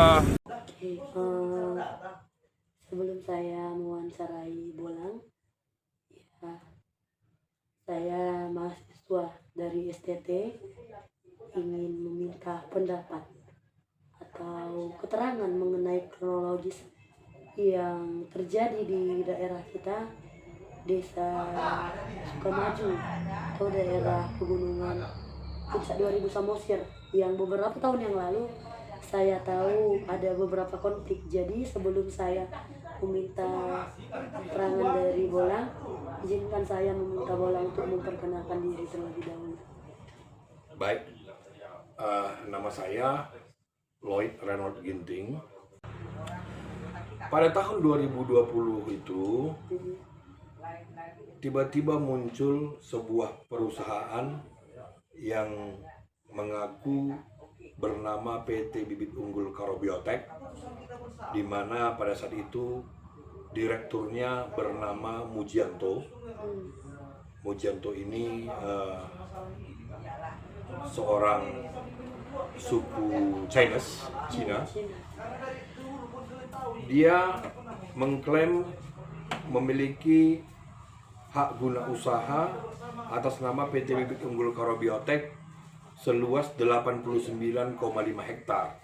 Oke, sebelum saya mewawancarai Bolang, ya, saya mahasiswa dari STT ingin meminta pendapat atau keterangan mengenai kronologis yang terjadi di daerah kita, Desa Sukamaju atau daerah pegunungan Puncak 2000 Samosir, yang beberapa tahun yang lalu saya tahu ada beberapa konflik. Jadi sebelum saya meminta keterangan dari Bolang, izinkan saya meminta Bolang untuk memperkenalkan diri terlebih dahulu. Baik, nama saya Lloyd Reynold Ginting. Pada tahun 2020 itu tiba-tiba muncul sebuah perusahaan yang mengaku bernama PT Bibit Unggul Karobiotek, di mana pada saat itu direkturnya bernama Mujianto. Mujianto ini seorang suku Cina. Dia mengklaim memiliki hak guna usaha atas nama PT Bibit Unggul Karobiotek seluas 89,5 hektar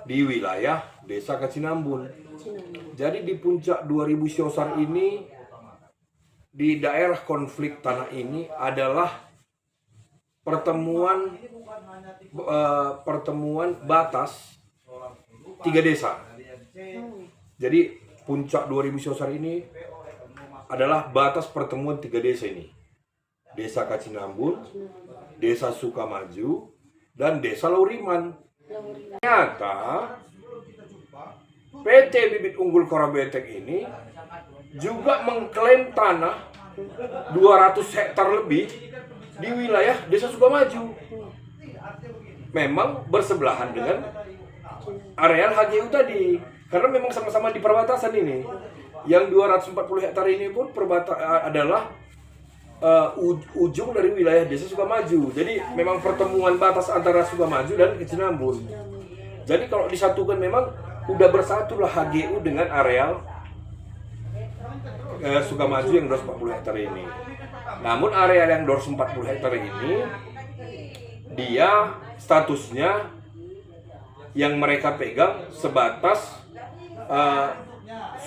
di wilayah Desa Kacinambun. Jadi di Puncak 2000 Siosar ini, di daerah konflik tanah ini adalah pertemuan batas 3 desa. Jadi Puncak 2000 Siosar ini adalah batas pertemuan 3 desa ini. Desa Kacinambun, Desa Sukamaju, dan Desa Lauriman. Ternyata PT Bibit Unggul Karobiotek ini juga mengklaim tanah 200 hektar lebih di wilayah Desa Sukamaju. Memang bersebelahan dengan areal HGU tadi, karena memang sama-sama di perbatasan ini. Yang 240 hektar ini pun adalah ujung dari wilayah Desa Sukamaju. Jadi memang pertemuan batas antara Sukamaju dan Kacinambun. Jadi kalau disatukan memang udah bersatulah HGU dengan areal Sukamaju yang 240 hektar ini. Namun areal yang 240 hektar ini, dia statusnya yang mereka pegang sebatas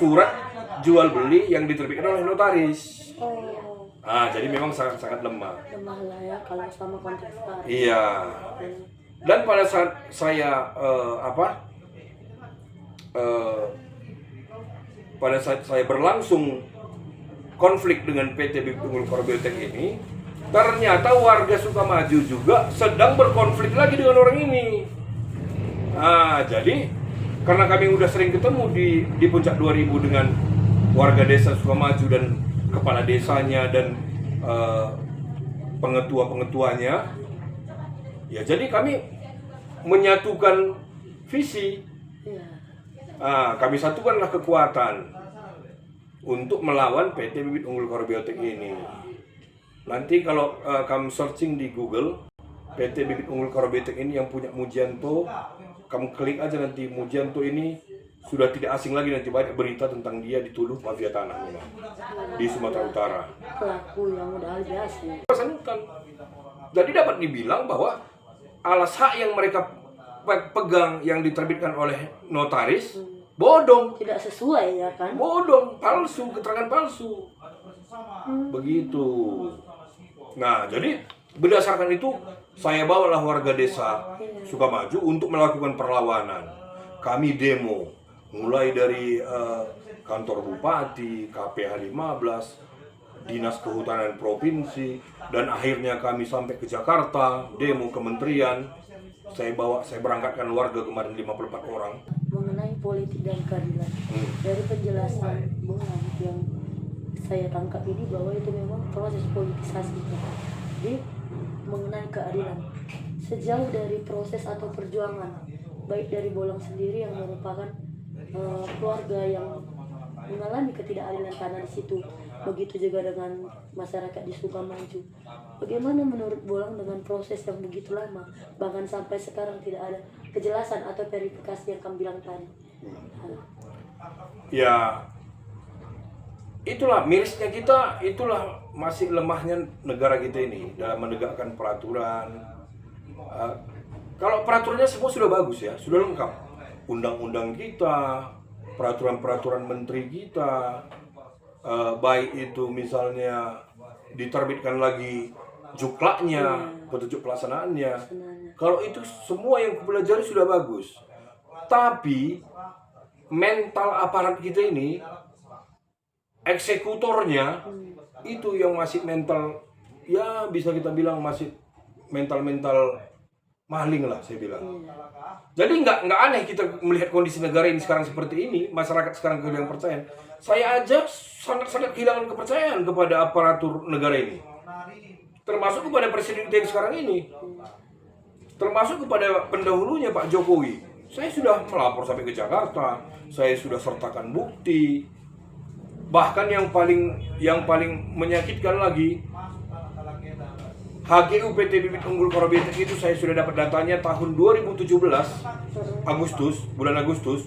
surat jual beli yang diterbitkan oleh notaris. Jadi memang sangat lemah. Lemah lah ya kalau sama konteks sekarang. Iya. Dan pada saat saya pada saat saya berlangsung konflik dengan PT Bibit Unggul Karobiotek ini, ternyata warga Sukamaju juga sedang berkonflik lagi dengan orang ini. Jadi karena kami udah sering ketemu di Puncak 2000 dengan warga Desa Sukamaju dan kepala desanya dan pengetua-pengetuanya, ya jadi kami menyatukan visi. Kami satukanlah kekuatan untuk melawan PT Bibit Unggul Karobiotek ini. Nanti kalau kamu searching di Google PT Bibit Unggul Karobiotek ini yang punya Mujianto, kamu klik aja nanti. Mujianto ini sudah tidak asing lagi, nanti banyak berita tentang dia dituduh mafia tanah memang di Sumatera Utara. Pelaku yang udah biasa. Jadi dapat dibilang bahwa alas hak yang mereka pegang yang diterbitkan oleh notaris bodong. Tidak sesuai ya kan? Bodong, palsu, keterangan palsu. Begitu. Nah, jadi berdasarkan itu saya bawalah warga Desa Sukamaju untuk melakukan perlawanan. Kami demo mulai dari kantor bupati, KPH 15, Dinas Kehutanan Provinsi, dan akhirnya kami sampai ke Jakarta, demo kementerian. Saya berangkatkan warga kemarin 54 orang. Mengenai politik dan keadilan, dari penjelasan Bolang yang saya tangkap ini bahwa itu memang proses politisasi. Jadi mengenai keadilan, sejauh dari proses atau perjuangan, baik dari Bolang sendiri yang merupakan keluarga yang mengalami ketidakadilan tanah di situ, begitu juga dengan masyarakat di Sukamaju. Bagaimana menurut Bolang dengan proses yang begitu lama, bahkan sampai sekarang tidak ada kejelasan atau verifikasi yang kamu bilang tadi. Ya, itulah mirisnya kita, itulah masih lemahnya negara kita ini dalam menegakkan peraturan. Kalau peraturannya semua sudah bagus ya, sudah lengkap. Undang-undang kita, peraturan-peraturan menteri kita, baik itu misalnya diterbitkan lagi juklaknya, petunjuk pelaksanaannya. Kalau itu semua yang kupelajari sudah bagus. Tapi mental aparat kita ini, eksekutornya itu yang masih mental, ya bisa kita bilang masih mental maling lah saya bilang. Jadi nggak aneh kita melihat kondisi negara ini sekarang seperti ini, masyarakat sekarang kehilangan kepercayaan. Saya aja sangat kehilangan kepercayaan kepada aparatur negara ini, termasuk kepada presiden yang sekarang ini, termasuk kepada pendahulunya Pak Jokowi. Saya sudah melapor sampai ke Jakarta, saya sudah sertakan bukti. Bahkan yang paling menyakitkan lagi, HGU PT Bibit Unggul Korobetek itu saya sudah dapat datanya tahun 2017 bulan Agustus.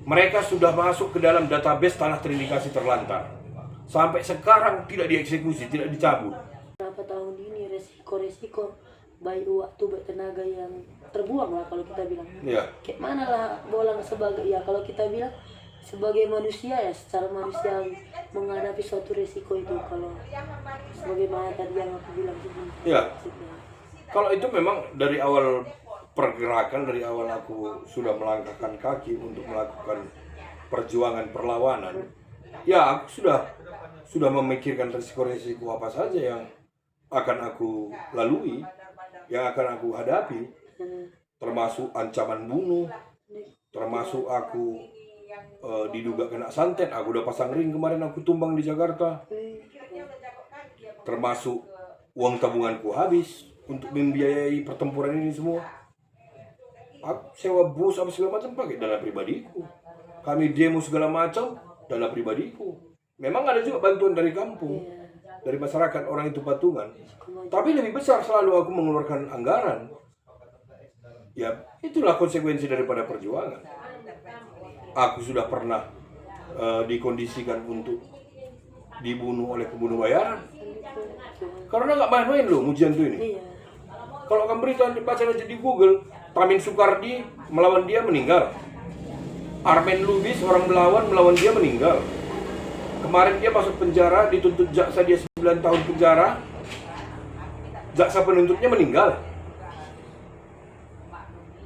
Mereka sudah masuk ke dalam database tanah terindikasi terlantar. Sampai sekarang tidak dieksekusi, tidak dicabut. Berapa tahun ini resiko baik waktu, baik tenaga yang terbuang lah kalau kita bilang. Ya. Kayak mana lah bolang sebagai, ya kalau kita bilang sebagai manusia ya, secara manusiawi menghadapi suatu resiko itu, kalau sebagaimana tadi yang aku bilang sebelumnya. Ya. Kalau itu memang dari awal pergerakan, dari awal aku sudah melangkahkan kaki untuk melakukan perjuangan perlawanan, ya aku sudah memikirkan resiko-resiko apa saja yang akan aku lalui, yang akan aku hadapi, termasuk ancaman bunuh, termasuk aku diduga kena santet. Aku udah pasang ring kemarin, aku tumbang di Jakarta. Termasuk uang tabunganku habis untuk membiayai pertempuran ini semua. Aku sewa bus apa segala macam pakai dana pribadiku. Kami demo segala macam dana pribadiku. Memang ada juga bantuan dari kampung, dari masyarakat, orang itu patungan. Tapi lebih besar selalu aku mengeluarkan anggaran. Ya, itulah konsekuensi daripada perjuangan. Aku sudah pernah dikondisikan untuk dibunuh oleh pembunuh bayaran. Karena nggak main-main loh Mujian tuh ini. Kalau kamu baca aja di Google, Tamin Soekardi melawan dia meninggal. Armen Lubis orang Belawan melawan dia meninggal. Kemarin dia masuk penjara, dituntut jaksa, dia 9 tahun penjara. Jaksa penuntutnya meninggal.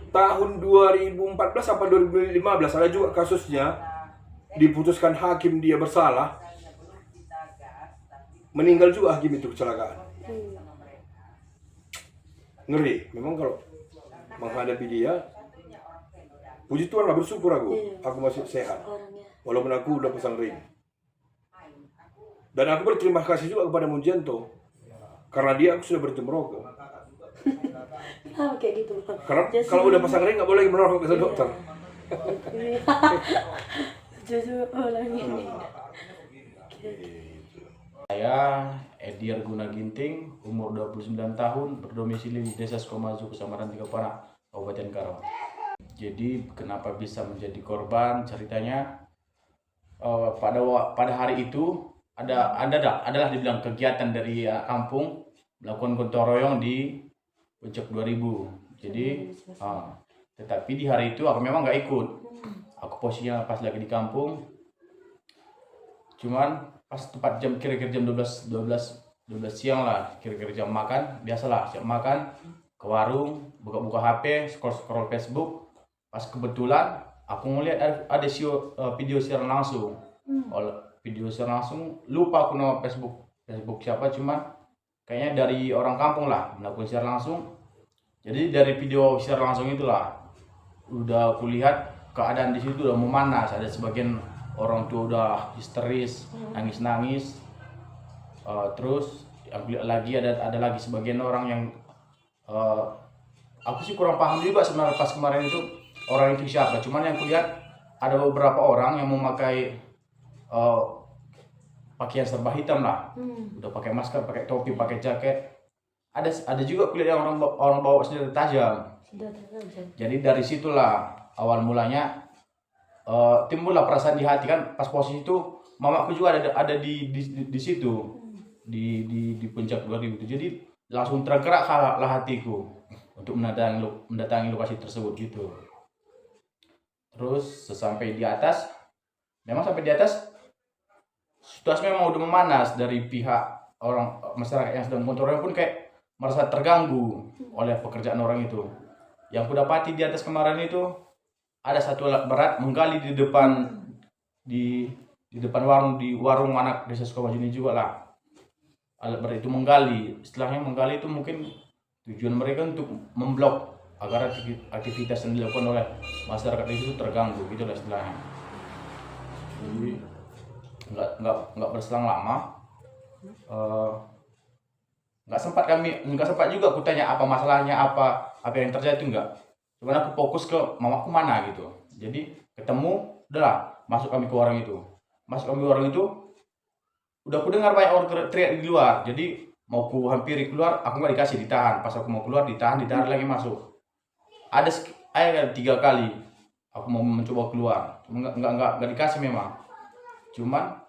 Tahun 2014 apa 2015 ada juga kasusnya, diputuskan hakim dia bersalah. Meninggal juga hakim itu, kecelakaan. Ngeri, memang kalau menghadapi dia, puji Tuhan lah, bersyukur aku masih sehat. Walaupun aku udah pasang ring. Dan aku berterima kasih juga kepada Mujianto, karena dia aku sudah berhenti merokok. Kayak gitu. Karena kalau udah pasang ring nggak boleh lagi merokok, kata dokter. Jujur lagi. Saya Edi Arguna Ginting, umur 29 tahun, berdomisili di Desa Sukomazu, Kecamatan Tikapana, Kabupaten Karawang. Jadi kenapa bisa menjadi korban? Ceritanya pada hari itu adalah dibilang kegiatan dari kampung melakukan gotong royong di Puncak 2000. Jadi tetapi di hari itu aku memang nggak ikut. Aku posisinya pas lagi di kampung. Cuman pas tepat jam kira-kira jam 12 siang lah, kira-kira jam makan, biasalah jam makan ke warung, buka-buka HP, scroll Facebook. Pas kebetulan aku ngeliat ada video siaran langsung. Video siaran langsung, lupa aku nama Facebook siapa, cuma kayaknya dari orang kampung lah melakukan siaran langsung. Jadi dari video siaran langsung itulah udah aku lihat keadaan di situ udah memanas. Ada sebagian orang tua udah histeris, nangis-nangis. Terus aku lihat lagi ada lagi sebagian orang yang aku sih kurang paham juga sebenarnya pas kemarin itu orang itu siapa. Cuman yang aku lihat ada beberapa orang yang memakai pakaian serba hitam lah, udah pakai masker, pakai topi, pakai jaket. Ada juga kulihat yang orang bawa senjata tajam. sudah terlanjur. Jadi dari situlah awal mulanya timbullah perasaan di hati kan. Pas posisi itu mamaku juga ada di situ, di puncak 2000 itu. Jadi langsung tergerak lah hatiku untuk mendatangi lokasi tersebut gitu. Terus sesampai di atas, memang sampai di atas situasi memang udah memanas. Dari pihak orang masyarakat yang sedang kontrolnya pun kayak merasa terganggu oleh pekerjaan orang itu. Yang kudapati di atas kemarin itu ada satu alat berat menggali di depan warung anak desa Sukawaju ini juga lah. Alat berat itu menggali, istilahnya menggali itu mungkin tujuan mereka untuk memblok agar aktivitas yang dilakukan oleh masyarakat itu terganggu, gitu lah istilahnya. Jadi nggak berselang lama, nggak sempat juga aku tanya apa masalahnya, apa yang terjadi itu enggak. Cuman aku fokus ke mamaku mana gitu. Jadi ketemu, udahlah masuk kami ke warung itu. Udah aku dengar banyak orang teriak di luar. Jadi mau ku hampiri keluar, aku nggak dikasih, ditahan. Pas aku mau keluar ditahan lagi masuk. Ada 3 kali aku mau mencoba keluar, cuma nggak dikasih memang. Cuman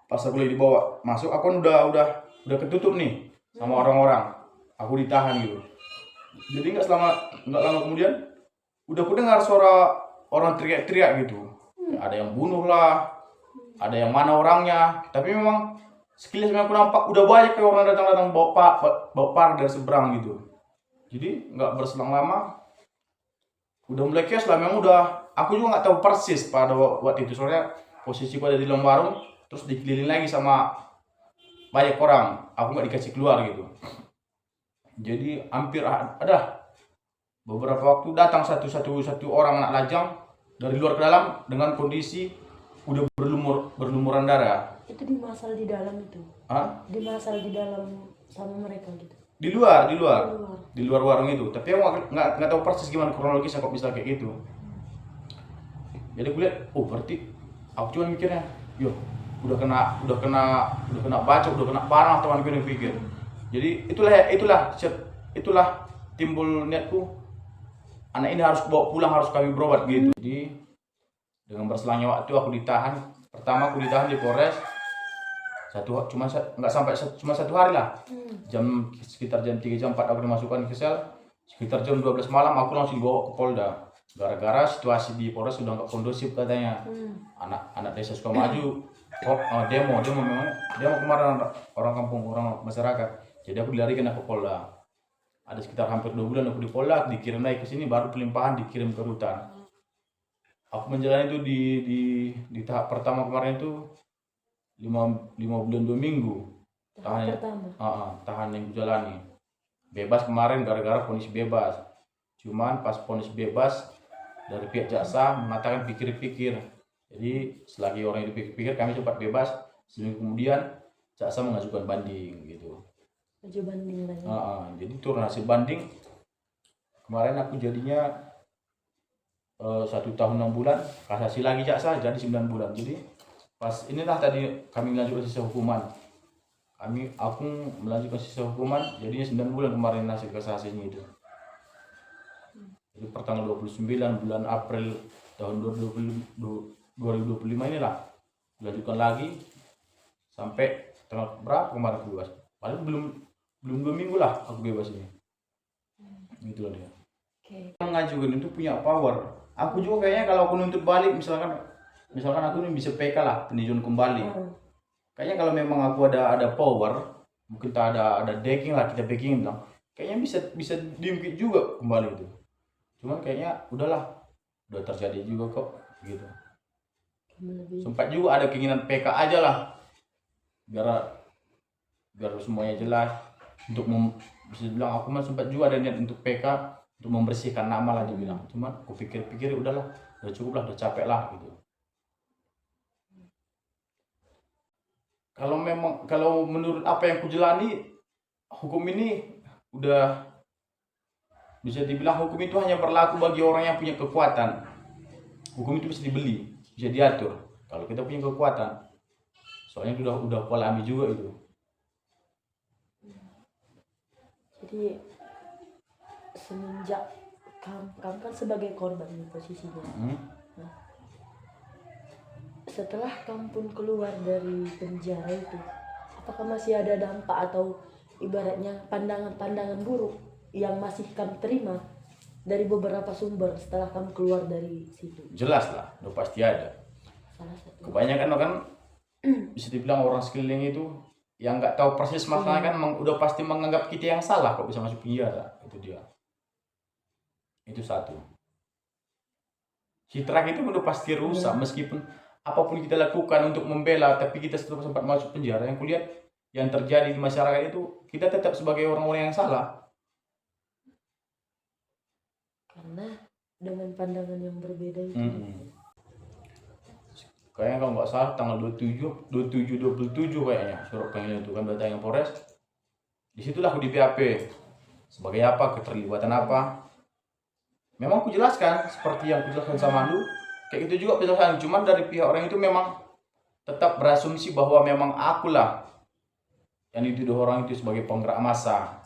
pas aku lagi dibawa masuk, aku kan udah ketutup nih sama orang-orang. Aku ditahan gitu. Jadi nggak lama kemudian udah aku dengar suara orang teriak-teriak gitu. Ya, ada yang bunuh lah, ada yang mana orangnya. Tapi memang sekilas memang aku nampak udah banyak orang datang bawa par dari seberang gitu. Jadi nggak berselang lama udah mulai chaos lah. Memang aku juga nggak tahu persis pada waktu itu, soalnya posisiku ada di dalam warung, terus dikelilingi lagi sama banyak orang. Aku nggak dikasih keluar gitu. Jadi hampir ada beberapa waktu datang satu orang anak lajang dari luar ke dalam dengan kondisi udah berlumuran darah. Itu dimasal di dalam itu? Dimasal di dalam sama mereka gitu? Di luar warung itu. Tapi aku nggak tahu persis gimana kronologisnya kok bisa kayak gitu. Jadi aku lihat, berarti aku cuma mikirnya, udah kena bacok, udah kena parah, temanku yang pikir. Jadi itulah timbul niatku, anak ini harus bawa pulang, harus kami berobat gitu. Jadi dengan berselangnya waktu aku ditahan. Pertama aku ditahan di Polres cuma 1 hari lah. Sekitar jam 3 jam 4 aku dimasukkan ke sel. Sekitar jam 12 malam aku langsung dibawa ke Polda. Gara-gara situasi di Polres sudah nggak kondusif katanya. Anak desa Sukamaju demo kemarin, orang kampung, orang masyarakat. Jadi aku dilarikan ke Polda. Ada sekitar hampir 2 bulan aku di Polda, dikirim lagi ke sini, baru pelimpahan dikirim ke rutan. Aku menjalani itu di tahap pertama kemarin itu 5 bulan 2 minggu. Tahan yang kujalani. Bebas kemarin gara-gara vonis bebas. Cuman pas vonis bebas dari pihak jaksa mengatakan pikir-pikir. Jadi selagi orang itu pikir-pikir, kami sempat bebas. Seminggu kemudian jaksa mengajukan banding gitu. Banding lagi. Jadi turun hasil banding. Kemarin aku jadinya 1 tahun 6 bulan, kasasi lagi jaksa jadi 9 bulan. Jadi pas inilah tadi kami melanjutkan sisa hukuman. Aku melanjutkan sisa hukuman jadinya 9 bulan kemarin hasil kasasinya itu. Jadi pertanggal 29 bulan April tahun 2025 inilah dilanjutkan lagi sampai tanggal berapa kemarin aku bebas. Paling belum 2 minggu lah aku bebas ini. Itulah dia. Mengajukan itu punya power. Aku juga kayaknya kalau aku nuntut balik, misalkan aku ini bisa PK lah, peninjauan kembali. Kayaknya kalau memang aku ada power, mungkin kita ada backing lah, kita backing bilang, kayaknya bisa diungkit juga kembali itu. Cuman kayaknya udah terjadi juga kok gitu. Sempat juga ada keinginan PK aja lah, biar semuanya jelas. Bisa bilang aku mah sempat juga ada niat untuk PK, untuk membersihkan nama lah dibilang. Cuma aku pikir-pikir udah cukup lah, udah capek lah gitu. Kalau menurut apa yang kujalani, hukum ini udah bisa dibilang hukum itu hanya berlaku bagi orang yang punya kekuatan. Hukum itu bisa dibeli, bisa diatur. Kalau kita punya kekuatan, soalnya udah aku alami juga itu. Jadi semenjak kamu kan sebagai korban nih posisinya. Nah, setelah kamu pun keluar dari penjara itu, apakah masih ada dampak atau ibaratnya pandangan-pandangan buruk yang masih kamu terima dari beberapa sumber setelah kamu keluar dari situ? Jelas lah, udah pasti ada. Salah satu. Kebanyakan kan bisa dibilang orang sekeliling itu yang nggak tahu persis masalahnya kan udah pasti menganggap kita yang salah kok bisa masuk penjara. Itu dia. Itu satu. Citra itu udah pasti rusak meskipun apapun kita lakukan untuk membela, tapi kita setelah sempat masuk penjara, yang kulihat yang terjadi di masyarakat itu kita tetap sebagai orang-orang yang salah. Karena dengan pandangan yang berbeda itu. Kayaknya kalau nggak salah tanggal 27 kayaknya surat panggilan itu kan datang yang Polres. Disitulah aku di BAP. Sebagai apa, keterlibatan apa. Memang aku jelaskan seperti yang aku jelaskan sama lu. Kayak gitu juga penjelasan. Cuman dari pihak orang itu memang tetap berasumsi bahwa memang akulah yang dituduh orang itu sebagai penggerak massa.